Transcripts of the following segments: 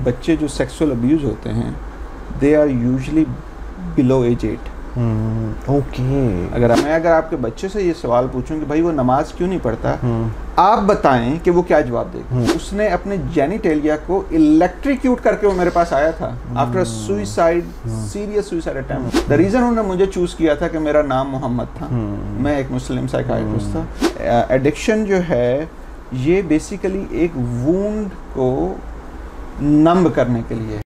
बच्चे जो sexual abuse होते हैं they are usually below age 8। Okay. अगर आपके बच्चे से ये सवाल पूछूं कि भाई वो नमाज क्यों नहीं पढ़ता, आप बताएं कि वो क्या जवाब देगा। उसने अपने जेनिटेलिया को इलेक्ट्रिक्यूट करके वो मेरे पास आया था after suicide, serious suicide attempt. The reason उन्होंने मुझे चूज़ किया था कि मेरा नाम मोहम्मद था, मैं एक मुस्लिम साइकाइट्रिस्ट था। एडिक्शन जो है ये बेसिकली एक वूंड को नंब करने के लिए।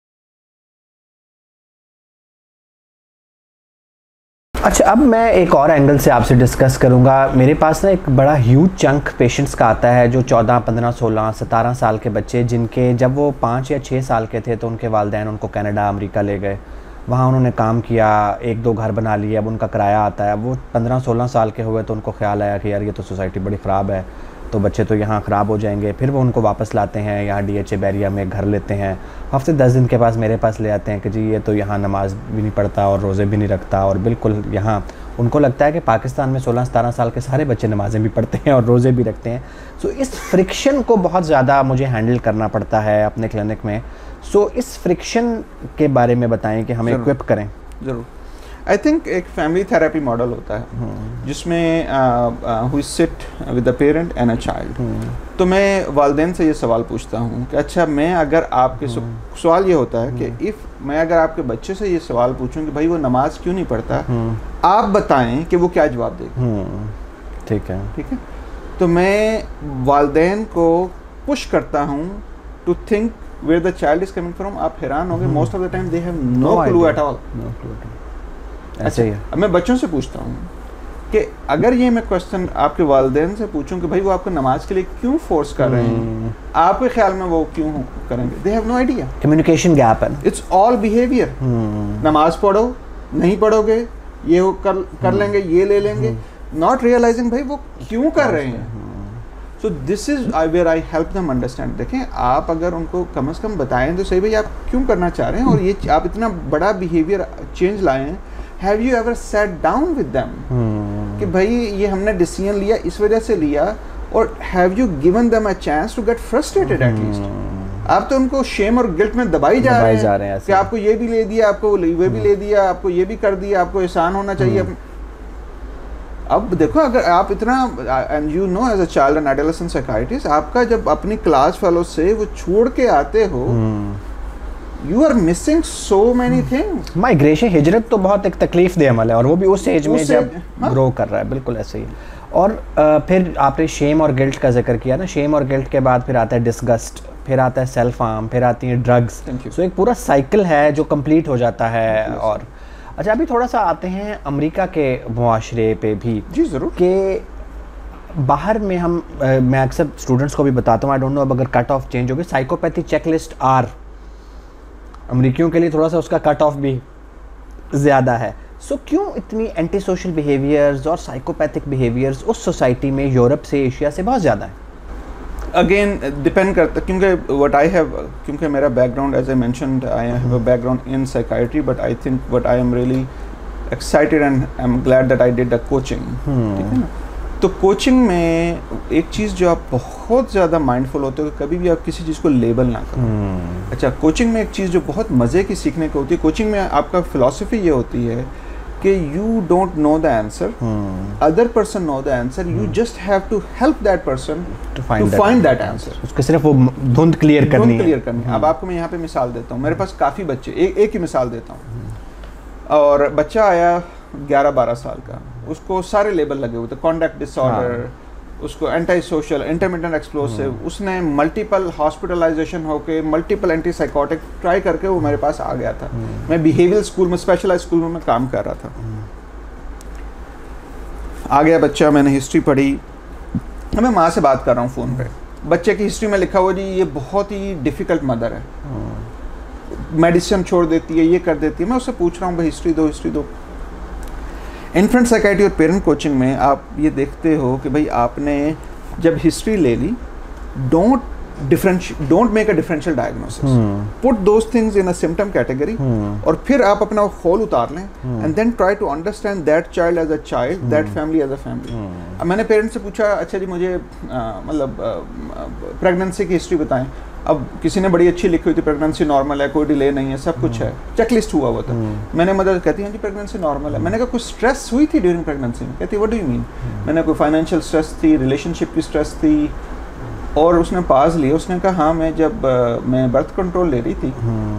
अच्छा, अब मैं एक और एंगल से आपसे डिस्कस करूंगा। मेरे पास ना एक बड़ा ह्यूज चंक पेशेंट्स का आता है जो 14, 15, 16, 17 साल के बच्चे, जिनके जब वो 5 या 6 साल के थे तो उनके वालिदैन उनको कनाडा, अमेरिका ले गए। वहाँ उन्होंने काम किया, 1-2 घर बना लिए, अब उनका किराया आता है। अब वो 15-16 साल के हुए तो उनको ख्याल आया कि यार ये तो सोसाइटी बड़ी ख़राब है, तो बच्चे तो यहाँ ख़राब हो जाएंगे। फिर वो उनको वापस लाते हैं, यहाँ DHA बैरिया में घर लेते हैं। हफ्ते 10 दिन के पास मेरे पास ले आते हैं कि जी ये तो यहाँ नमाज भी नहीं पढ़ता और रोज़े भी नहीं रखता, और बिल्कुल यहाँ उनको लगता है कि पाकिस्तान में 16-17 साल के सारे बच्चे नमाज़ें भी पढ़ते हैं और रोज़े भी रखते हैं। सो इस फ्रिक्शन को बहुत ज़्यादा मुझे हैंडल करना पड़ता है अपने क्लिनिक में। सो इस फ्रिक्शन के बारे में बताएं कि हमें इक्विप करें। ज़रूर। आई थिंक एक फैमिली थेरेपी मॉडल होता है जिसमें we sit with the parent and a child. तो मैं वालिदैन से ये सवाल पूछता हूँ कि अच्छा, मैं अगर आपके सवाल ये होता है कि मैं अगर आपके बच्चे से ये सवाल पूछूं कि भाई वो नमाज क्यों नहीं पढ़ता, आप बताएं कि वो क्या जवाब देगा। ठीक है। तो मैं वालिदैन को पुश करता हूँ to think where the child is coming from. आप हैरान होंगे, most of the time they have no clue at all. ऐसे ही है। अब मैं बच्चों से पूछता हूँ कि अगर ये मैं क्वेश्चन आपके वालिदैन से पूछूं कि भाई वो आपको नमाज के लिए क्यों फोर्स कर रहे हैं, आपके ख्याल में वो क्यों करेंगे? They have no idea. Communication gap है। It's all behaviour. नमाज पढ़ो, नहीं पढ़ोगे, ये वो कर लेंगे, ये ले लेंगे, नॉट रियलाइजिंग भाई वो क्यों कर रहे हैं। So this is where I help them understand. देखें, आप अगर उनको कम से कम बताएं तो सही भाई आप क्यों करना चाह रहे हैं और ये आप इतना बड़ा बिहेवियर चेंज लाए हैं। Have you ever sat down with them कि भाई ये हमने डिसीजन लिया इस वजह से लिया, और have you given them a chance to get frustrated at least? आप तो उनको शेम और गिल्ट में दबाई जा रहे हैं कि आपको ये भी ले दिया, आपको वो भी ले दिया, आपको ये भी कर दिया, आपको एहसान होना चाहिए। अब देखो, अगर आप इतना and you know as a child and adolescent psychiatrist, आपका जब अपनी क्लास फेलो से वो छोड़ के आते हो, You are missing so many things. Migration, हिजरत तो बहुत एक तकलीफ दे अमल है, और वो भी उस एज में जब ग्रो कर रहा है। बिल्कुल ऐसे ही। और फिर आपने शेम और गिल्ट का जिक्र किया ना। शेम और गिल्ट के बाद फिर आता है डिस्गस्ट, फिर आता है सेल्फ हार्म, फिर आती है ड्रग्स। सो एक पूरा साइकिल है जो कंप्लीट हो जाता है। और अच्छा, अभी थोड़ा सा आते हैं अमेरिका के मुआशरे पे भी। जी ज़रूर। कि बाहर में मैं अक्सर स्टूडेंट्स को भी बताता हूँ, आई डोंट नो अब अगर कट ऑफ चेंज होगी, साइकोपैथी चेकलिस्ट आर अमरीकियों के लिए थोड़ा सा उसका कट ऑफ भी ज़्यादा है। सो क्यों इतनी एंटी सोशल बिहेवियर्स और साइकोपैथिक बिहेवियर्स उस सोसाइटी में यूरोप से, एशिया से बहुत ज़्यादा है? अगेन डिपेंड करता, क्योंकि मेरा background, as I mentioned, I have a background in psychiatry, but I think what I am really excited and I am glad that I did the coaching. ठीक है ना? तो कोचिंग में एक चीज़ जो आप बहुत ज़्यादा माइंडफुल होते हो, कभी भी आप किसी चीज़ को लेबल ना करो। अच्छा, कोचिंग में एक चीज़ जो बहुत मज़े की सीखने को होती है, कोचिंग में आपका फिलॉसफी ये होती है कि you don't know the answer, other person know the answer, you just have to help that person to find that answer. उसको सिर्फ वो धुंध क्लियर करनी है। अब आपको मैं यहाँ पे मिसाल देता हूँ। मेरे पास काफ़ी बच्चे, एक ही मिसाल देता हूँ। और बच्चा आया 11-12 साल का, उसको सारे लेबल लगे हुए थे, कॉन्डक्ट डिसऑर्डर, उसको एंटी सोशल, इंटरमिटेंट एक्सप्लोसिव, उसने मल्टीपल हॉस्पिटलाइजेशन होके, मल्टीपल एंटी साइकोटिक ट्राई करके वो मेरे पास आ गया था। मैं बिहेवियरल स्कूल में, स्पेशलाइज स्कूल में मैं काम कर रहा था। आ गया बच्चा, मैंने हिस्ट्री पढ़ी, मैं माँ से बात कर रहा हूँ फ़ोन पे, बच्चे की हिस्ट्री में लिखा हुआ जी ये बहुत ही डिफ़िकल्ट मदर है, मेडिसिन छोड़ देती है, ये कर देती है। मैं उससे पूछ रहा हूँ भाई हिस्ट्री दो। इन्फेंट साइकाइट्री और पेरेंट कोचिंग में आप ये देखते हो कि भाई आपने जब हिस्ट्री ले ली, don't make a differential diagnosis, put those things in a symptom category, और फिर आप अपना खोल उतार लें and then try to understand that child as a child, that family as a family. अब मैंने पेरेंट्स से पूछा, अच्छा जी मुझे मतलब प्रेगनेंसी की हिस्ट्री बताएं। अब किसी ने बड़ी अच्छी लिखी हुई थी, प्रेगनेंसी नॉर्मल है, कोई डिले नहीं है, सब कुछ है, चेकलिस्ट हुआ हुआ था। मैंने मदर कहती है जी प्रेगनेंसी नॉर्मल है। मैंने कहा कुछ स्ट्रेस हुई थी ड्यूरिंग प्रेगनेंसी में? कहती व्हाट डू यू मीन? मैंने कोई फाइनेंशियल स्ट्रेस थी, रिलेशनशिप की स्ट्रेस थी, और उसने पास लिया। उसने कहा हाँ मैं जब मैं बर्थ कंट्रोल ले रही थी,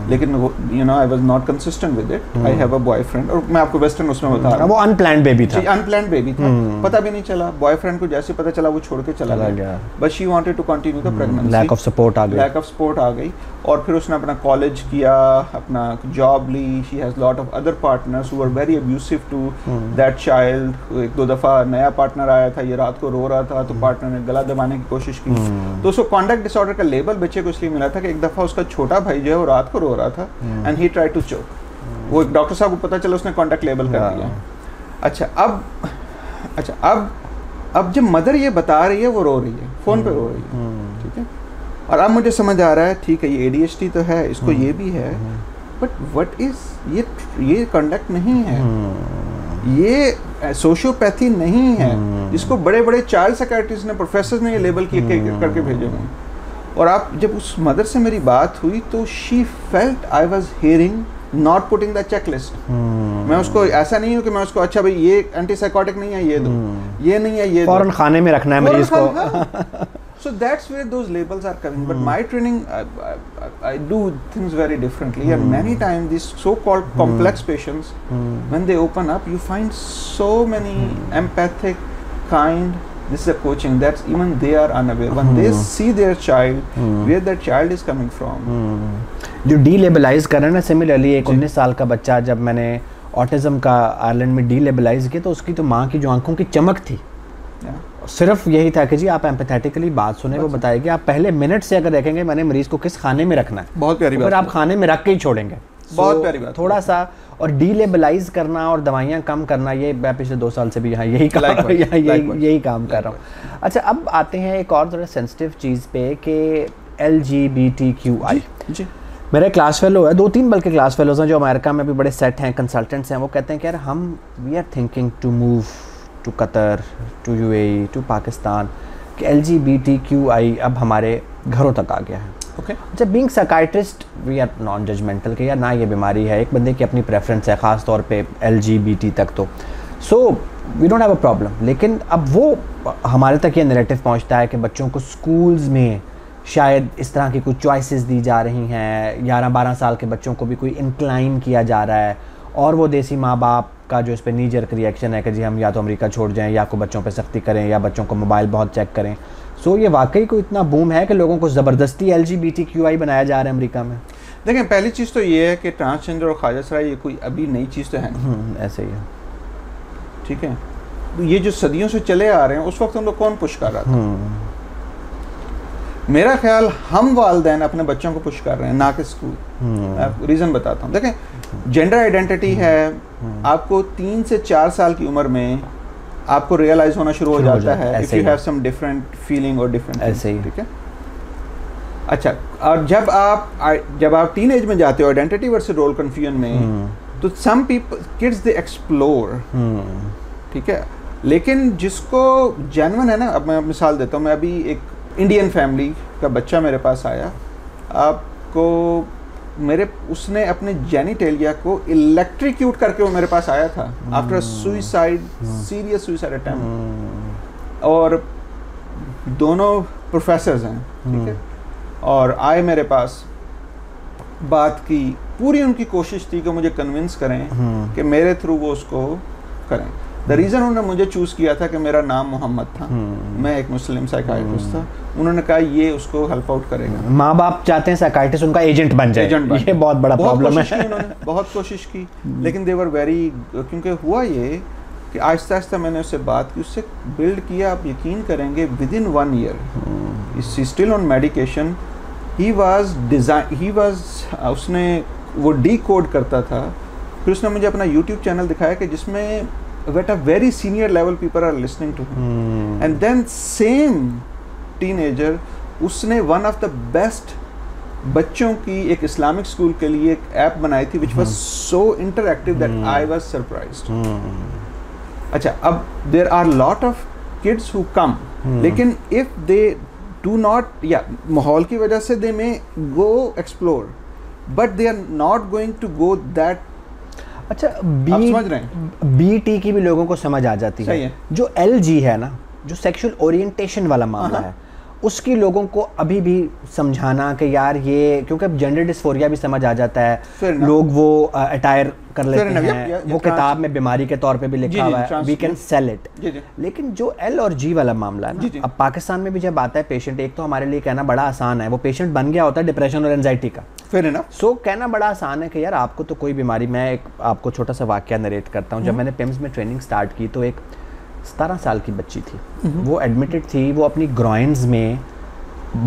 लेकिन you know I was not consistent with it, I have a boyfriend, और मैं आपको वेस्टर्न उसमें बता रहा हूँ, वो अनप्लान्ड बेबी था, अनप्लान्ड बेबी था, पता भी नहीं चला। बॉयफ्रेंड को जैसे पता चला वो छोड़ के चला गया, but she wanted to continue the pregnancy, lack of support आ गई। और फिर उसने अपना कॉलेज किया, अपना जॉब ली। She has lot of other partners who were very abusive to that child. एक दो दफ़ा नया पार्टनर आया था, ये रात को रो रहा था, तो पार्टनर ने गला दबाने की कोशिश की। तो उसको कॉन्डक्ट डिसऑर्डर का लेबल बच्चे को इसलिए मिला था कि एक दफ़ा उसका छोटा भाई जो है वो रात को रो रहा था, एंड ही ट्राइड टू चोक। वो एक डॉक्टर साहब को पता चला, उसने कॉन्डक्ट लेबल कर दिया। अच्छा अब जब मदर ये बता रही है, वो रो रही है, फ़ोन पे रो रही है, ठीक है। और अब मुझे समझ आ रहा है, ठीक है ये ADHD तो है, इसको ये भी है, बट व्हाट इज ये कंडक्ट नहीं है, ये सोशियोपैथी नहीं है, जिसको बड़े बड़े चाइल्ड साइकियाट्रिस्ट ने, प्रोफेसर ने ये लेबल करके भेजे हुए हैं। और आप जब उस मदर से मेरी बात हुई तो she felt I was hearing not putting the checklist. मैं उसको ऐसा नहीं हूँ कि मैं उसको अच्छा भाई ये एंटीसाइकोटिक नहीं है ये दो, ये नहीं है ये फौरन खाने में रखना है मरीज को। So that's where those labels are coming. But my training, I do things very differently. And many times these so-called complex patients, when they open up, you find so many empathic, kind. This is a coaching that's even they are unaware. When they see their child, where that child is coming from. जो डीलेबलाइज कर रहे हैं ना, similarly एक 19 साल का बच्चा, जब मैंने ऑटिज्म का आयरलैंड में डीलेबलाइज किया, तो उसकी तो माँ की जो आंखों की चमक थी, सिर्फ यही था कि जी आप एम्पैथेटिकली बात सुने, वो बताएगी। आप पहले मिनट से अगर देखेंगे मैंने मरीज को किस खाने में रखना है, बहुत प्यारी बात, फिर आप खाने में रख के ही छोड़ेंगे। बहुत प्यारी बात। थोड़ा सा और डीलेबलाइज करना और दवाइयाँ कम करना, ये मैं पिछले 2 साल से भी यहाँ यही काम कर रहा हूँ। अच्छा, अब आते हैं एक और थोड़ा सेंसिटिव चीज़ पे कि LGBTQI। जी, मेरा क्लास फेलो है, 2-3 बल्कि क्लास फेलोज हैं जो अमेरिका में भी बड़े सेट हैं, कंसल्टेंट्स हैं। वो कहते हैं कि यार we are thinking to move to Qatar, to UAE, to Pakistan, कि LGBTQI अब हमारे घरों तक आ गया है। ओके, अच्छा, being psychiatrist we are non judgemental कि यार ना ये बीमारी है, एक बंदे की अपनी प्रेफरेंस है, ख़ास तौर पे LGBT तक, तो so we don't have a problem. लेकिन अब वो हमारे तक ये नैरेटिव पहुंचता है कि बच्चों को स्कूल्स में शायद इस तरह की कुछ चॉइसेस दी जा रही हैं, 11-12 साल के बच्चों को भी कोई इंक्लाइन किया जा रहा है, और वो देसी माँ बाप का जो इस पर नी जर्क रिएक्शन है कि जी हम या तो अमेरिका छोड़ जाएं, या को बच्चों पे सख्ती करें, या बच्चों को मोबाइल बहुत चेक करें। सो ये वाकई को इतना बूम है कि लोगों को ज़बरदस्ती LGBTQI बनाया जा रहा है अमेरिका में। देखें, पहली चीज़ तो ये है कि ट्रांसजेंडर और ख्वाजासराई ये कोई अभी नई चीज़ तो है नहीं, ऐसे ही है, ठीक है। ये जो सदियों से चले आ रहे हैं, उस वक्त हम लोग कौन पुश कर रहा था? मेरा ख्याल हम वालिदैन अपने बच्चों को पुश कर रहे हैं, ना कि स्कूल। रीज़न बताता हूँ। देखें, जेंडर आइडेंटिटी है, आपको 3 से 4 साल की उम्र में आपको रियलाइज होना शुरू हो जाता है if you have some different feeling और डिफरेंट, ऐसे ही, ठीक है। अच्छा, और जब आप टीन एज में जाते हो आइडेंटिटी वर्सेस रोल कन्फ्यूजन में, तो some people kids they explore, ठीक है। लेकिन जिसको जेन्युइन है ना, अब मैं मिसाल देता हूँ, मैं अभी एक इंडियन फैमिली का बच्चा मेरे पास आया, आपको उसने अपने जेनिटेलिया को इलेक्ट्रिक्यूट करके वो मेरे पास आया था after suicide, serious suicide attempt, और दोनों प्रोफेसर्स हैं, ठीक है। और आए मेरे पास, बात की, पूरी उनकी कोशिश थी कि मुझे कन्विंस करें कि मेरे थ्रू वो उसको करें। द रीज़न उन्होंने मुझे चूज़ किया था कि मेरा नाम मोहम्मद था, मैं एक मुस्लिम साइकाइट्रिस्ट था। उन्होंने कहा ये उसको हेल्प आउट करेगा। माँ बाप चाहते हैं साइकाइट्रिस्ट उनका एजेंट बन जाए, ये बहुत बड़ा प्रॉब्लम है। उन्होंने बहुत कोशिश की, लेकिन दे वर वेरी, क्योंकि हुआ ये कि आहिस्ता आहिस्ता मैंने उससे बात की, उससे बिल्ड किया। आप यकीन करेंगे, with in 1 year he still on medication, उसने वो डीकोड करता था। फिर उसने मुझे अपना YouTube चैनल दिखाया कि जिसमें at a very senior level people are listening to him, and then same teenager, उसने one of the best बच्चों की एक इस्लामिक स्कूल के लिए एक ऐप बनाई थी which was so interactive that I was surprised. अच्छा, अब there are lot of kids who come, लेकिन if they do not, माहौल की वजह से they may go explore, but they are not going to go that. अच्छा, आप समझ रहे हैं? BT की भी लोगों को समझ आ जाती है। जो LG है ना, जो सेक्सुअल ओरिएंटेशन वाला मामला है, उसकी लोगों को अभी भी समझाना कि यार ये, क्योंकि अब जेंडर डिस्फोरिया भी समझ आ जाता है, लोग वो अटायर कर लेते हैं, वो किताब में बीमारी के तौर पे भी लिखा हुआ है, वी कैन सेल इट। लेकिन जो L और G वाला मामला है ना, अब पाकिस्तान में भी जब आता है पेशेंट, एक तो हमारे लिए कहना बड़ा आसान है, वो पेशेंट बन गया होता है डिप्रेशन और एंजाइटी का, सो कहना बड़ा आसान है कि यार आपको तो कोई बीमारी। मैं एक आपको छोटा सा वाकया नरेट करता हूँ। जब मैंने पिम्स में ट्रेनिंग स्टार्ट की तो एक 17 साल की बच्ची थी, वो एडमिटेड थी, वो अपनी ग्रॉइन्स में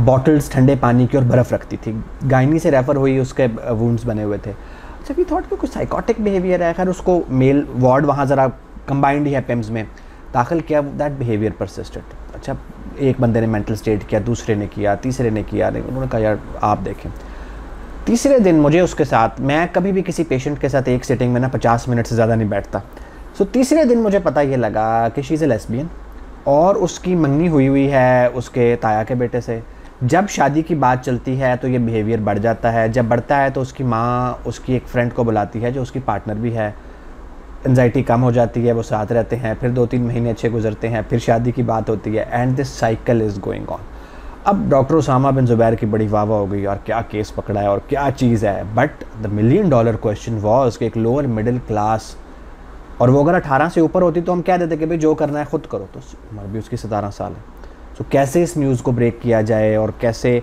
बॉटल्स ठंडे पानी की और बर्फ़ रखती थी, गायनी से रेफ़र हुई, उसके वुंड्स बने हुए थे। अच्छा, वी थॉट कि कुछ साइकोटिक बिहेवियर है। खैर उसको मेल वार्ड वहाँ ज़रा कंबाइंड ही है पिम्स में, दाखिल किया, दैट बिहेवियर परसिस्टेड। अच्छा, एक बंदे ने मेंटल स्टेट किया, दूसरे ने किया, तीसरे ने किया, उन्होंने कहा यार आप देखें। तीसरे दिन मुझे उसके साथ, मैं कभी भी किसी पेशेंट के साथ एक सिटिंग में ना 50 मिनट से ज़्यादा नहीं बैठता, सो तीसरे दिन मुझे पता ये लगा कि शी इज़ ए लेस्बियन और उसकी मंगनी हुई है उसके ताया के बेटे से। जब शादी की बात चलती है तो ये बिहेवियर बढ़ जाता है, जब बढ़ता है तो उसकी माँ उसकी एक फ्रेंड को बुलाती है जो उसकी पार्टनर भी है, एंजाइटी कम हो जाती है, वो साथ रहते हैं, फिर 2-3 महीने अच्छे गुजरते हैं, फिर शादी की बात होती है, and this cycle is going on. अब डॉक्टर उसामा बिन ज़ुबैर की बड़ी वाह हो गई और क्या केस पकड़ा है और क्या चीज़ है, but the $1 million question was कि एक लोअर मिडिल क्लास, और वो अगर 18 से ऊपर होती तो हम कह देते कि भाई जो करना है खुद करो, तो उम्र भी उसकी 17 साल है। तो कैसे इस न्यूज़ को ब्रेक किया जाए और कैसे,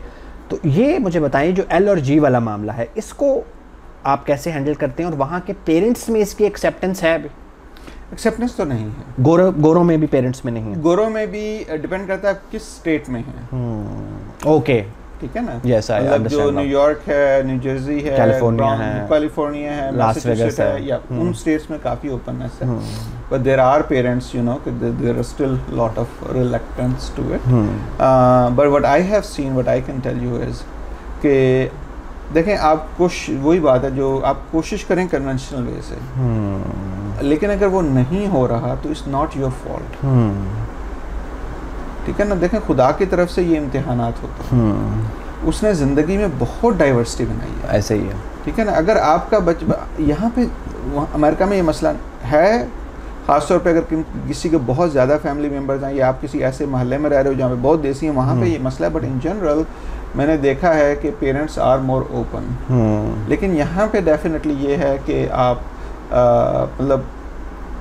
तो ये मुझे बताइए जो L और G वाला मामला है, इसको आप कैसे हैंडल करते हैं, और वहाँ के पेरेंट्स में इसकी एक्सेप्टेंस है? एक्सेप्टेंस तो नहीं है, गोरों में भी पेरेंट्स में नहीं है। गोरों में भी डिपेंड करता है किस स्टेट में है। ओके, ठीक है ना। Yes, I understand. जो न्यूयॉर्क है, न्यू जर्सी है, कैलिफोर्निया है, लास वेगास है, या उन स्टेट्स में काफ़ी ओपननेस है, but there are parents, you know, there are still lot of reluctance to it. But what I have seen, what I can tell you is कि देखें, आप वही बात है जो आप कोशिश करें कन्वेंशनल वे से, लेकिन अगर वो नहीं हो रहा तो इट्स नॉट योर फॉल्ट। ठीक है ना। देखें, खुदा की तरफ से ये इम्तिहानात होते हैं, उसने ज़िंदगी में बहुत डाइवर्सिटी बनाई है, ऐसे ही है। ठीक है ना। अगर आपका यहाँ पे अमेरिका में ये मसला है, ख़ासतौर पे अगर किसी के बहुत ज़्यादा फैमिली मेम्बर्स हैं या आप किसी ऐसे मोहल्ले में रह रहे हो जहाँ पे बहुत देसी हैं, वहाँ पे ये मसला है, बट इन जनरल मैंने देखा है कि पेरेंट्स आर मोर ओपन। लेकिन यहाँ पे डेफिनेटली ये है कि आप मतलब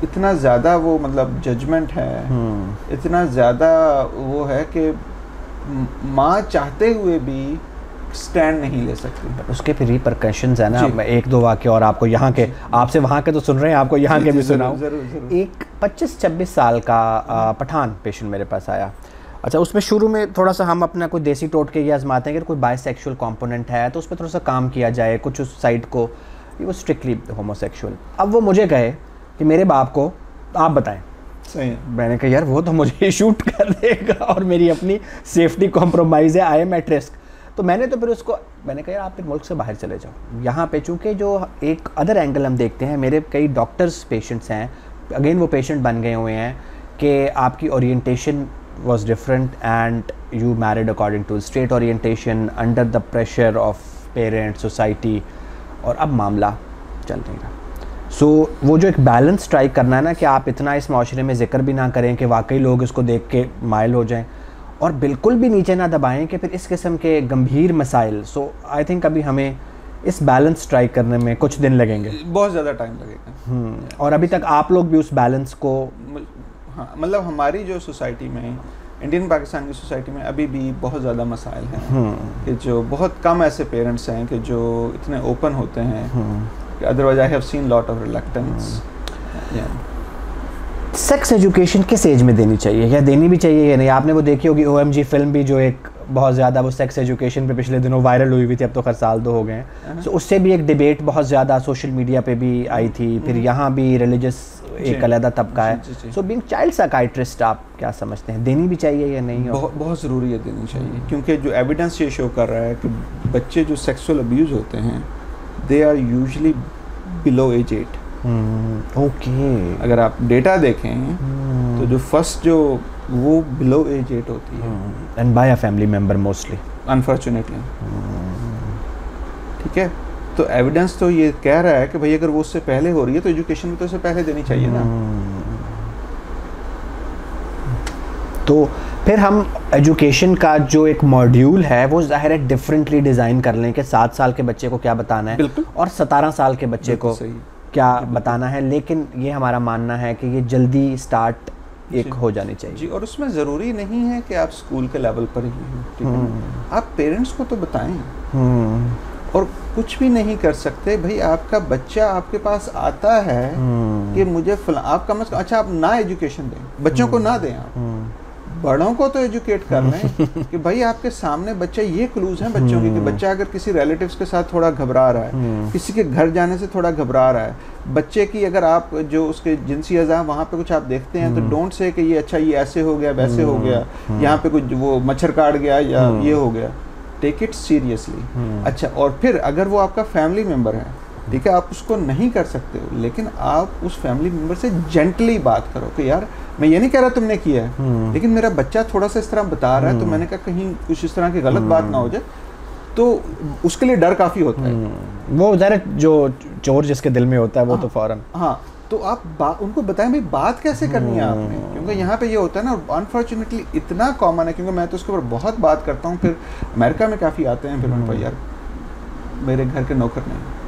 इतना ज़्यादा वो मतलब जजमेंट है, इतना ज़्यादा वो है कि माँ चाहते हुए भी स्टैंड नहीं ले सकती। उसके फिर रिपरकशंस है ना। मैं 1-2 वाक्य और आपको यहाँ के, आपसे वहाँ के तो सुन रहे हैं, आपको यहाँ के भी सुनाऊं। एक 25-26 साल का पठान पेशेंट मेरे पास आया। अच्छा, उसमें शुरू में थोड़ा सा हम अपना कोई देसी टोटके ये आजमाते हैं कि कोई बाइसेक्सुअल कंपोनेंट है तो उस पर थोड़ा सा काम किया जाए, कुछ उस साइड को, वो स्ट्रिक्टली होमोसेक्सुअल। अब वो मुझे कहे कि मेरे बाप को आप बताएं। सही है। मैंने कहा यार वो तो मुझे शूट कर देगा और मेरी अपनी सेफ्टी कॉम्प्रोमाइज़ है, आई एम एट रिस्क। तो मैंने तो फिर उसको, मैंने कहा यार आप फिर मुल्क से बाहर चले जाओ। यहाँ पे चूँकि जो एक अदर एंगल हम देखते हैं, मेरे कई डॉक्टर्स पेशेंट्स हैं, अगेन वो पेशेंट बन गए हुए हैं कि आपकी orientation was different and you married according to straight orientation under the pressure of parents, society, और अब मामला चल नहीं रहा। सो वो जो एक बैलेंस ट्राई करना है ना कि आप इतना इस माशरे में जिक्र भी ना करें कि वाकई लोग इसको देख के माइल हो जाएं, और बिल्कुल भी नीचे ना दबाएं कि फिर इस किस्म के गंभीर मसाइल। सो आई थिंक अभी हमें इस बैलेंस ट्राई करने में कुछ दिन लगेंगे, बहुत ज़्यादा टाइम लगेगा। और अभी तक आप लोग भी उस बैलेंस को, हाँ, मतलब हमारी जो सोसाइटी में, इंडियन पाकिस्तान की सोसाइटी में अभी भी बहुत ज़्यादा मसाइल हैं कि जो बहुत कम ऐसे पेरेंट्स हैं कि जो इतने ओपन होते हैं। Otherwise I have seen lot of reluctance. Sex education किस एज में देनी चाहिए, या देनी भी चाहिए या नहीं? आपने वो देखी होगी OMG फिल्म भी, जो एक बहुत ज़्यादा वो सेक्स एजुकेशन पे पिछले दिनों वायरल हुई थी, अब तो खैर साल 2 हो गए हैं। तो उससे भी एक डिबेट बहुत ज़्यादा सोशल मीडिया पे भी आई थी। फिर यहाँ भी रिलीजियस एक अलग तबका है। सो बीइंग चाइल्ड साइकाइट्रिस्ट आप क्या समझते हैं, देनी भी चाहिए या नहीं? बहुत ज़रूरी है, देनी चाहिए, क्योंकि जो एविडेंस ये शो कर रहा है कि बच्चे जो सेक्सुअल अब्यूज़ होते हैं they are usually below age 8। Okay. अगर आप डेटा देखें तो जो फर्स्ट जो वो बिलो एज 8 होती है, and by a family member mostly, unfortunately. ठीक है, तो एविडेंस तो ये कह रहा है कि भाई अगर वो उससे पहले हो रही है तो एजुकेशन भी तो उससे पहले देनी चाहिए ना। तो फिर हम एजुकेशन का जो एक मॉड्यूल है वो ज़ाहिर है डिफरेंटली डिज़ाइन कर लें कि 7 साल के बच्चे को क्या बताना है और 17 साल के बच्चे को क्या बताना है, लेकिन ये हमारा मानना है कि ये जल्दी स्टार्ट एक हो जानी चाहिए जी। और उसमें ज़रूरी नहीं है कि आप स्कूल के लेवल पर ही हो, ठीक है, आप पेरेंट्स को तो बताएं। और कुछ भी नहीं कर सकते भाई, आपका बच्चा आपके पास आता है कि मुझे आप कम से कम, अच्छा आप ना एजुकेशन दें बच्चों को, ना दें आप बड़ों को तो एजुकेट कर लें कि भाई आपके सामने बच्चा, ये क्लूज हैं बच्चों के कि बच्चा अगर किसी रिलेटिव्स के साथ थोड़ा घबरा रहा है, किसी के घर जाने से थोड़ा घबरा रहा है, बच्चे की अगर आप जो उसके जिनसी अज़ा वहाँ पे कुछ आप देखते हैं तो डोंट से कि ये अच्छा ये ऐसे हो गया वैसे हो गया, यहाँ पे कुछ वो मच्छर काट गया या ये हो गया, टेक इट सीरियसली। अच्छा, और फिर अगर वो आपका फैमिली मेम्बर है, ठीक है, आप उसको नहीं कर सकते हो, लेकिन आप उस फैमिली मेम्बर से जेंटली बात करो कि यार मैं ये नहीं कह रहा तुमने किया है, लेकिन मेरा बच्चा थोड़ा सा इस तरह बता रहा है, तो मैंने कहा कहीं कुछ इस तरह की गलत बात ना हो जाए, तो उसके लिए डर काफ़ी होता है। वो ज़रा जो चोर जिसके दिल में होता है वो तो फौरन, हाँ, तो आप उनको बताएं भाई बात कैसे करनी है आपने, क्योंकि यहाँ पे ये होता है ना, अनफॉर्चुनेटली इतना कॉमन है, क्योंकि मैं तो उसके ऊपर बहुत बात करता हूँ, फिर अमेरिका में काफ़ी आते हैं, फिर उनको यार मेरे घर के नौकर ने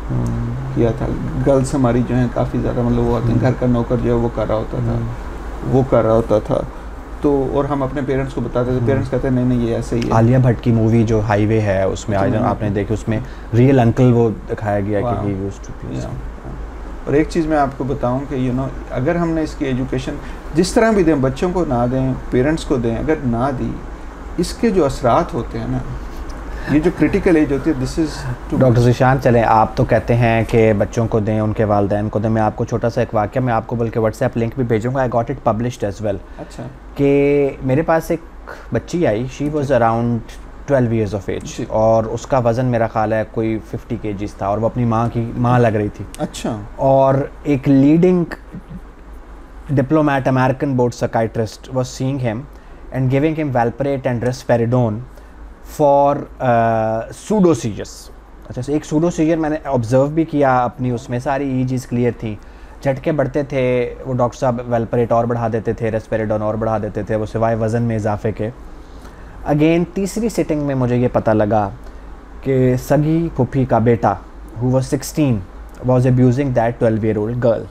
किया था, गर्ल्स हमारी जो है काफ़ी ज़्यादा मतलब वो आते हैं, घर का नौकर जो है वो कर रहा होता था, तो और हम अपने पेरेंट्स को बताते थे, पेरेंट्स कहते हैं नहीं नहीं ये ऐसे ही है। आलिया भट्ट की मूवी जो हाईवे है उसमें आपने देखी, उसमें रियल अंकल वो दिखाया गया कि ही यूज्ड टू। और एक चीज़ मैं आपको बताऊं कि अगर हमने इसकी एजुकेशन जिस तरह भी दें, बच्चों को ना दें, पेरेंट्स को दें, अगर ना दी, इसके जो असरात होते हैं ना, ये जो क्रिटिकल एज होती है, दिस इज़ डॉक्टर ज़ीशान, चलें आप तो कहते हैं कि बच्चों को दें, उनके वालिदैन को दें। मैं आपको छोटा सा एक वाक़या, मैं आपको बल्कि व्हाट्सएप लिंक भी भेजूंगा, I got it published as well. अच्छा, कि मेरे पास एक बच्ची आई, she was around 12 years of age, और उसका वज़न मेरा ख्याल है कोई 50 kgs था, और वो अपनी माँ लग रही थी। अच्छा, और एक leading diplomate American board psychiatrist was seeing him and giving him valproate and risperidone for pseudo seizures. अच्छा, एक सूडो सीजर मैंने ऑब्जर्व भी किया अपनी, उसमें सारी ये चीज़ क्लियर थी, झटके बढ़ते थे, वो डॉक्टर साहब वेल्परेट और बढ़ा देते थे, रेस्पेरिडोन और बढ़ा देते थे, वो सिवाय वज़न में इजाफे के। अगेन तीसरी सिटिंग में मुझे ये पता लगा कि सगी फुफी का बेटा who was 16 was abusing that 12-year-old girl,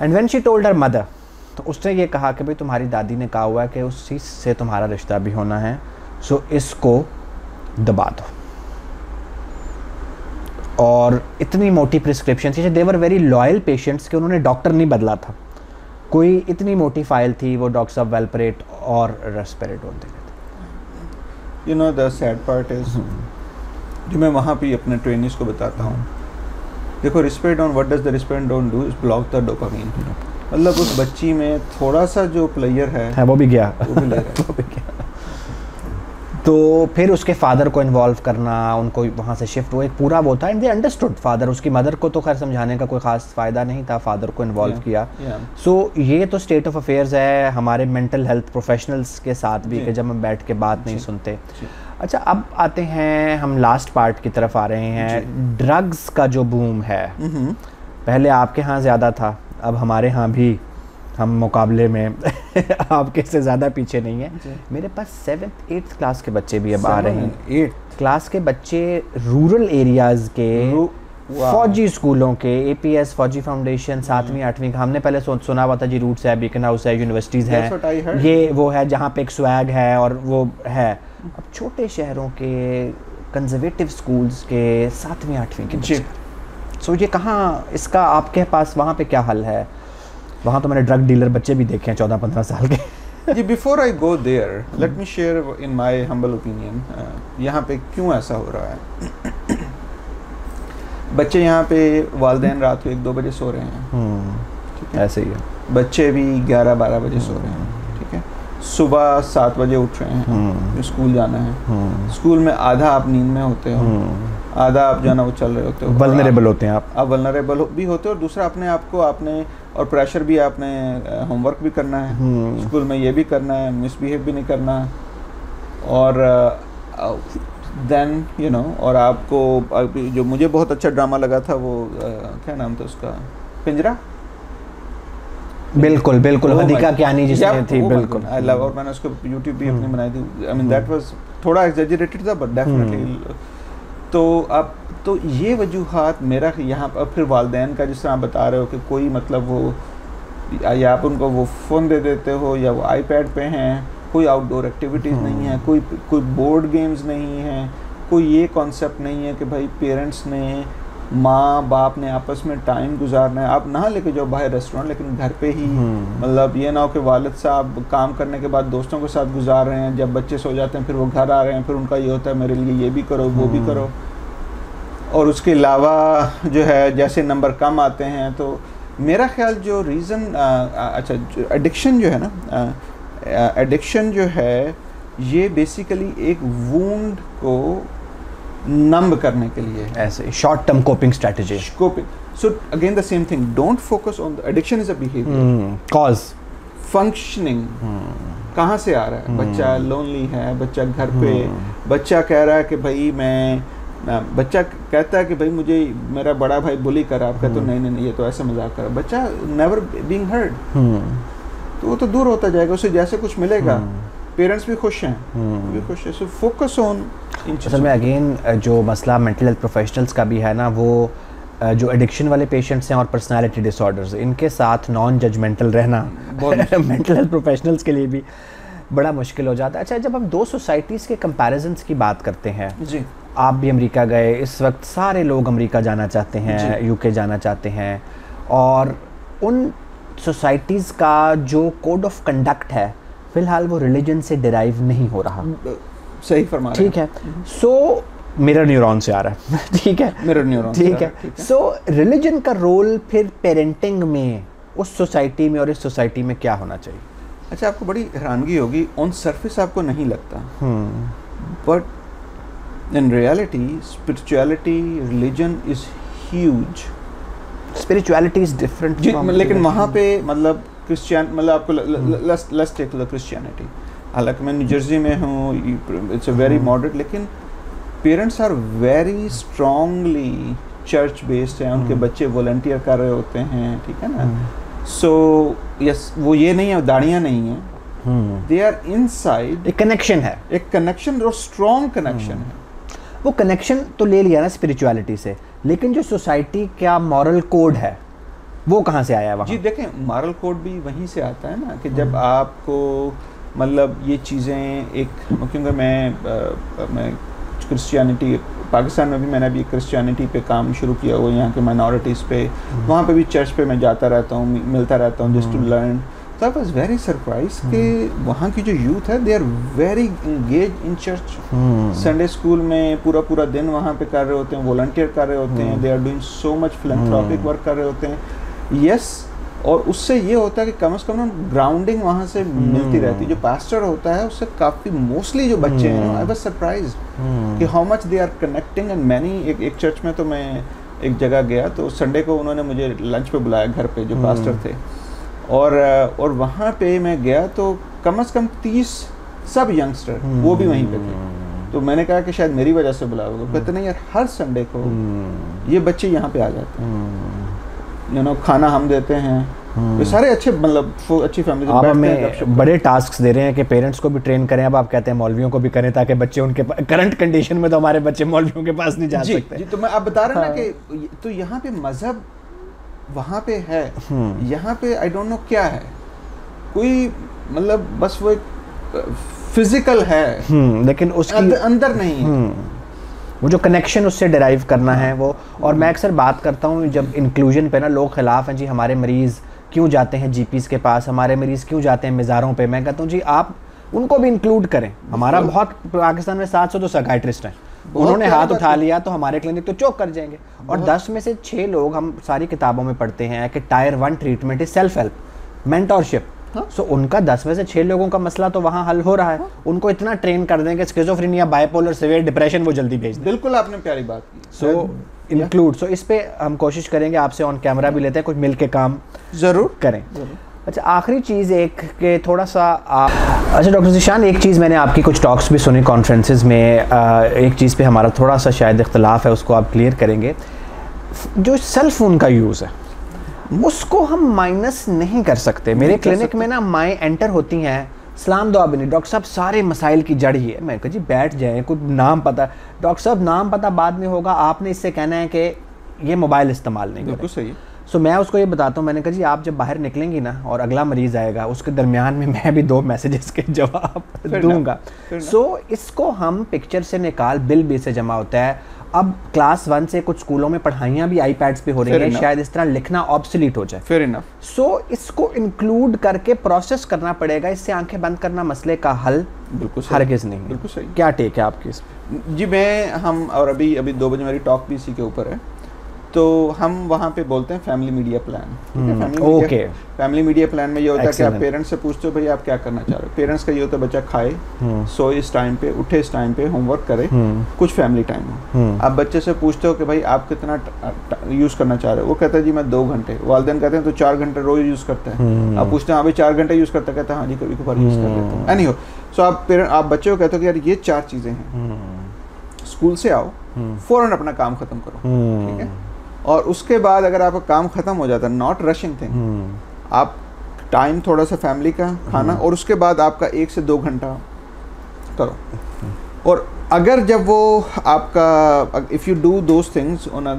and when she told her mother, तो उसने ये कहा कि भाई तुम्हारी दादी ने कहा हुआ है कि उस चीज़ से तुम्हारा रिश्ता भी होना है, सो इसको दबा दो। और इतनी मोटी प्रिस्क्रिप्शन थी, दे वर वेरी लॉयल पेशेंट्स कि उन्होंने डॉक्टर नहीं बदला था, कोई इतनी मोटी फाइल थी, वो डॉक्टर साहब वेल्परेट और रेस्पेरिडोन दे रहे थे। द सैड पार्ट इज, जो मैं वहाँ पे अपने ट्रेनिंग्स को बताता हूँ, देखो risperidone, what does the risperidone do, is block the dopamine. मतलब उस बच्ची में थोड़ा सा जो प्लेयर है वो भी गया, वो भी ले रहा है। वो भी गया। तो फिर उसके फादर को इन्वॉल्व करना, उनको वहाँ से शिफ्ट, वो एक पूरा वो था, एंड दे अंडरस्टूड फादर, उसकी मदर को तो खैर समझाने का कोई ख़ास फ़ायदा नहीं था, फादर को इन्वॉल्व किया। सो ये तो स्टेट ऑफ अफेयर्स है हमारे मेंटल हेल्थ प्रोफेशनल के साथ भी, कि जब हम बैठ के बात नहीं सुनते। अच्छा, अब आते हैं हम लास्ट पार्ट की तरफ आ रहे हैं, ड्रग्स का जो बूम है, पहले आपके यहाँ ज़्यादा था, अब हमारे यहाँ भी, हम मुकाबले में आपके से ज़्यादा पीछे नहीं है। मेरे पास 7th 8th क्लास के बच्चे भी अब आ रहे हैं, 8th क्लास के बच्चे रूरल एरियाज़ के फौजी स्कूलों के, APS फौजी फाउंडेशन 7वीं 8वीं का, हमने पहले सुना हुआ था जी, रूट्स है, बीकन हाउस है, यूनिवर्सिटीज़ हैं, ये वो है जहाँ पे एक स्वैग है और वो है। अब छोटे शहरों के कंजर्वेटिव स्कूल्स के 7वीं 8वीं के बच्चे, सो ये कहाँ, इसका आपके पास वहाँ पे क्या हल है? वहाँ तो मैंने ड्रग डीलर बच्चे भी देखे हैं 14-15 साल के। जी, before I go there, let me share in my humble opinion, यहाँ पे क्यों ऐसा हो रहा है। बच्चे यहाँ पे वालिदैन रात को 1-2 बजे सो रहे हैं, ठीक है, ऐसे ही है, बच्चे भी 11-12 बजे सो रहे हैं, ठीक है, सुबह 7 बजे उठ रहे हैं, स्कूल जाना है, स्कूल में आधा आप नींद में होते हो, आधा आप जो है ना वो चल रहे होते हो, वल्नरेबल होते हैं आप वल्नरेबल भी होते हो, और दूसरा अपने आप को आपने, और प्रेशर भी आपने, होमवर्क भी करना है, स्कूल में ये भी करना है, मिसबिहेव भी नहीं करना, और देन यू नो, और आपको जो मुझे बहुत अच्छा ड्रामा लगा था वो क्या नाम था उसका, पिंजरा, बिल्कुल बिल्कुल, हदीका कियानी जिसने थी, बिल्कुल आई लव, और मैंने उसको यूट्यूब भी अपनी बनाई थी, आई मीन दैट वाज थोड़ा एग्जैजरेटेड था बट डेफिनेटली। तो अब तो ये वजूहात मेरा यहाँ पर, फिर वालिदैन का जिस तरह आप बता रहे हो कि कोई मतलब वो, या आप उनको वो फ़ोन दे देते हो या वो आईपैड पे हैं, कोई आउटडोर एक्टिविटीज़ नहीं है, कोई बोर्ड गेम्स नहीं है, कोई ये कॉन्सेप्ट नहीं है कि भाई पेरेंट्स ने, माँ बाप ने आपस में टाइम गुजारना है। आप ना लेके जाओ बाहर रेस्टोरेंट, लेकिन घर पे ही, मतलब ये ना हो कि वालिद साहब काम करने के बाद दोस्तों के साथ गुजार रहे हैं, जब बच्चे सो जाते हैं फिर वो घर आ रहे हैं, फिर उनका ये होता है मेरे लिए ये भी करो वो भी करो। और उसके अलावा जो है जैसे नंबर कम आते हैं, तो मेरा ख्याल जो रीज़न, अच्छा एडिक्शन जो है ना, एडिक्शन जो है ये बेसिकली एक वूंड को नंब करने के लिए, ऐसे short term coping strategy, coping. So again the same thing, don't focus on the addiction, is a behaviour, cause, functioning कहाँ से आ रहा है, बच्चा लोनली है, बच्चा घर पे, बच्चा कह रहा है कि भाई बच्चा कहता है कि भाई मुझे मेरा बड़ा भाई बुली कर रहा है, आप कहते हो नहीं ये तो ऐसा मजाक कर रहा है, बच्चा नेवर बीइंग हर्ड, तो वो तो दूर होता जाएगा, उसे जैसे कुछ मिलेगा, पेरेंट्स भी खुश हैं, भी खुश है। So focus on. असल में अगेन जो मसला मेंटल हेल्थ प्रोफेशनल्स का भी है ना, वो जो एडिक्शन वाले पेशेंट्स हैं और पर्सनालिटी डिसऑर्डर्स, इनके साथ नॉन जजमेंटल रहना मेंटल हेल्थ प्रोफेशनल्स के लिए भी बड़ा मुश्किल हो जाता है। अच्छा, जब हम दो सोसाइटीज़ के कंपैरिजन्स की बात करते हैं जी, आप भी अमेरिका गए, इस वक्त सारे लोग अमेरिका जाना चाहते हैं, यूके जाना चाहते हैं, और उन सोसाइटीज़ का जो कोड ऑफ कंडक्ट है फिलहाल वो रिलीजन से डिराइव नहीं हो रहा। सही फरमा रहे हैं, ठीक है। सो मिरर न्यूरॉन से आ रहा है ठीक है, मिरर न्यूरॉन, ठीक है। सो रिलीजन का रोल फिर पेरेंटिंग में उस सोसाइटी में और इस सोसाइटी में क्या होना चाहिए? अच्छा, आपको बड़ी हैरानगी होगी, ऑन सरफेस आपको नहीं लगता, but in reality spirituality, religion is huge. Spirituality is different, लेकिन वहाँ पे मतलब क्रिश्चियन, मतलब आपको लेट्स टेक द क्रिश्चियनिटी, हालांकि मैं न्यू जर्सी में हूँ, इट्स अ वेरी मॉडरेट, लेकिन parents are very strongly church based हैं, उनके बच्चे वॉलंटियर कर रहे होते हैं, ठीक है ना। सो यस, वो ये नहीं है, दाढ़ियाँ नहीं है, दे आर इनसाइड, एक कनेक्शन है, एक कनेक्शन, और स्ट्रॉन्ग कनेक्शन है। वो कनेक्शन तो ले लिया ना स्पिरिचुअलिटी से, लेकिन जो सोसाइटी का मॉरल कोड है वो कहाँ से आया है वहाँ? जी देखें, मॉरल कोड भी वहीं से आता है ना, कि जब आपको मतलब ये चीज़ें एक, क्योंकि मैं क्रिश्चियनिटी, पाकिस्तान में भी मैंने अभी क्रिश्चियनिटी पे काम शुरू किया हुआ, यहाँ के माइनॉरिटीज़ पे, वहाँ पे भी चर्च पे मैं जाता रहता हूँ, मिलता रहता हूँ, जस्ट टू लर्न। तो आई वाज वेरी सरप्राइज कि वहाँ की जो यूथ है, they are very engage in church, Sunday school में पूरा दिन वहाँ पे कर रहे होते हैं, वॉलंटियर कर रहे होते हैं, they are doing so much philanthropic work कर रहे होते हैं, यस। और उससे ये होता है कि कम से कम ग्राउंडिंग वहाँ से मिलती रहती है। जो पास्टर होता है उससे काफ़ी मोस्टली जो बच्चे हैं, आई वाज सरप्राइज कि how much they are connecting and many. एक चर्च में तो मैं एक जगह गया, तो संडे को उन्होंने मुझे लंच पे बुलाया घर पे, जो पास्टर थे, और वहाँ पे मैं गया तो कम से कम 30 सब यंगस्टर वो भी वहीं पे थे। तो मैंने कहा कि शायद मेरी वजह से बुलाया होगा। कहते नहीं यार, हर संडे को ये बच्चे यहाँ पे आ जाते हैं, यू नो, खाना हम देते हैं, ये सारे अच्छे, मतलब अच्छी फैमिली। आप हमें बड़े टास्क दे रहे हैं कि पेरेंट्स को भी ट्रेन करें, अब आप कहते हैं मौलवियों को भी करें, ताकि बच्चे उनके करंट कंडीशन में तो हमारे बच्चे मौलवियों के पास नहीं जा सकते। जी, तो मैं आप बता रहा ना कि तो यहाँ पे मजहब वहाँ पे है, यहाँ पे आई डोंट नो क्या है, कोई मतलब बस वो एक फिजिकल है, लेकिन उसकी अंदर नहीं है वो जो कनेक्शन उससे डिराइव करना है वो। और मैं अक्सर बात करता हूँ जब इंक्लूजन पे ना, लोग खिलाफ हैं जी, हमारे मरीज़ क्यों जाते हैं जीपीज़ के पास, हमारे मरीज़ क्यों जाते हैं मज़ारों पे। मैं कहता हूँ जी आप उनको भी इंक्लूड करें। हमारा बहुत, पाकिस्तान में 700 तो साइकाइट्रिस्ट हैं, उन्होंने हाथ उठा लिया तो हमारे क्लिनिक तो चौक कर जाएंगे। और 10 में से 6 लोग, हम सारी किताबों में पढ़ते हैं कि tier 1 treatment is self help, mentorship, so उनका 10 में से 6 लोगों का मसला तो वहाँ हल हो रहा है। उनको इतना ट्रेन कर दें कि स्किज़ोफ्रेनिया, बाइपोलर, सिवियर डिप्रेशन वो जल्दी भेज दें। बिल्कुल आपने प्यारी बात की। सो इंक्लूड, सो इस पे हम कोशिश करेंगे, आपसे ऑन कैमरा भी लेते हैं, कुछ मिल के काम ज़रूर करें। अच्छा, आखिरी चीज़ एक के थोड़ा सा अच्छा डॉक्टर ज़ीशान, एक चीज़ मैंने आपकी कुछ टॉक्स भी सुनी कॉन्फ्रेंसेस में, एक चीज़ पे हमारा थोड़ा सा शायद इख्तलाफ है, उसको आप क्लियर करेंगे। जो सेल फ़ोन का यूज़ है उसको हम माइनस नहीं कर सकते। मेरे क्लिनिक में ना माएँ एंटर होती हैं, सलाम दुआ भी नहीं, डॉक्टर साहब सारे मसाइल की जड़ ही है। मैं कहा जी बैठ जाएं, कुछ नाम पता, डॉक्टर साहब नाम पता बाद में होगा, आपने इससे कहना है कि ये मोबाइल इस्तेमाल नहीं करें। बिल्कुल सही है। सो मैं उसको ये बताता हूँ, मैंने कहा जी आप जब बाहर निकलेंगी ना और अगला मरीज़ आएगा, उसके दरमियान में मैं भी 2 मैसेजेस के जवाब दूंगा। सो इसको हम पिक्चर से निकाल, बिल भी से जमा होता है। अब क्लास 1 से कुछ स्कूलों में पढ़ाइयाँ भी आईपैड्स पे हो रही हैं, शायद इस तरह लिखना ऑब्सोलीट हो जाए। Fair enough. सो इसको इंक्लूड करके प्रोसेस करना पड़ेगा, इससे आंखें बंद करना मसले का हल बिल्कुल हरगिज़ नहीं। बिल्कुल सही। क्या टेक है आपकी इस पे? जी हम और अभी 2 बजे मेरी टॉक भी इसी के ऊपर है, तो हम वहाँ पे बोलते हैं family media plan. Okay. Family media plan में ये होता है कि आप पेरेंट्स से पूछते हो भाई आप क्या करना चाह रहे हो। पेरेंट्स का ये होता है बच्चा खाए, सोए इस टाइम पे, उठे इस टाइम पे, होमवर्क करे, कुछ फैमिली टाइम हो। आप बच्चे से पूछते हो कि भाई आप कितना यूज़ करना चाह रहे हो, वो कहता है जी मैं 2 घंटे। वालिदैन कहते हैं तो 4 घंटे रोज यूज़ करता है। आप पूछते हैं अभी 4 घंटे यूज़ करता है, कहता है हाँ जी कभी कभार यूज़ कर लेता हूँ। एनी हो, सो आप बच्चे को कहते हो कि यार ये 4 चीज़ें हैं, स्कूल से आओ फ़ौरन अपना काम ख़त्म करो, ठीक है। और उसके बाद अगर आपका काम ख़त्म हो जाता है, नॉट रशिंग थिंग, आप टाइम थोड़ा सा फैमिली का खाना, और उसके बाद आपका 1 से 2 घंटा करो। और अगर जब वो आपका if you do those things on a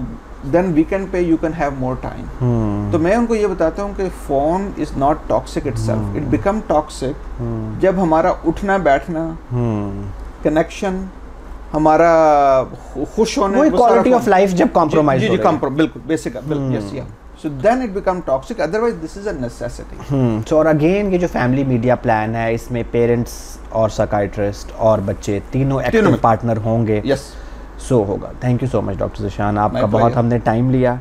then weekend पे you can have more time. तो मैं उनको ये बताता हूँ कि phone is not toxic itself, it become toxic जब हमारा उठना बैठना, कनेक्शन, हमारा खुश होने, वो क्वालिटी ऑफ लाइफ जब कॉम्प्रोमाइज हो रही है। बिल्कुल basic, yes yeah, so then it become toxic, otherwise this is a necessity. So और अगेन ये जो फैमिली मीडिया प्लान है, इसमें पेरेंट्स और साइकियाट्रिस्ट और बच्चे तीनों एक्टिव पार्टनर होंगे। यस, सो होगा। Thank you so much doctor Zeeshan, आपका बहुत हमने टाइम लिया।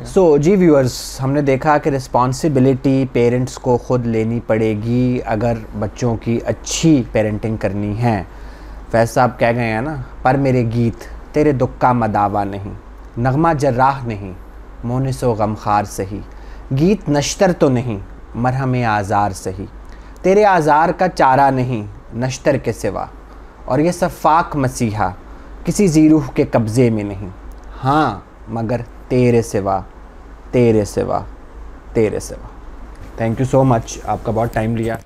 सो जी व्यूअर्स, हमने देखा कि रिस्पॉन्सिबिलिटी पेरेंट्स को खुद लेनी पड़ेगी अगर बच्चों की अच्छी पेरेंटिंग करनी है। फैज़ साहब कह गए हैं ना, पर मेरे गीत तेरे दुख का मदावा नहीं, नगमा जर्राह नहीं, मोनिसो गमखार सही, गीत नश्तर तो नहीं, मरहम आज़ार सही, तेरे आज़ार का चारा नहीं नश्तर के सिवा, और ये सफ़ाक मसीहा किसी ज़ीरूह के कब्ज़े में नहीं, हाँ मगर तेरे सिवा, तेरे सिवा, तेरे सिवा। थैंक यू सो मच, आपका बहुत टाइम लिया।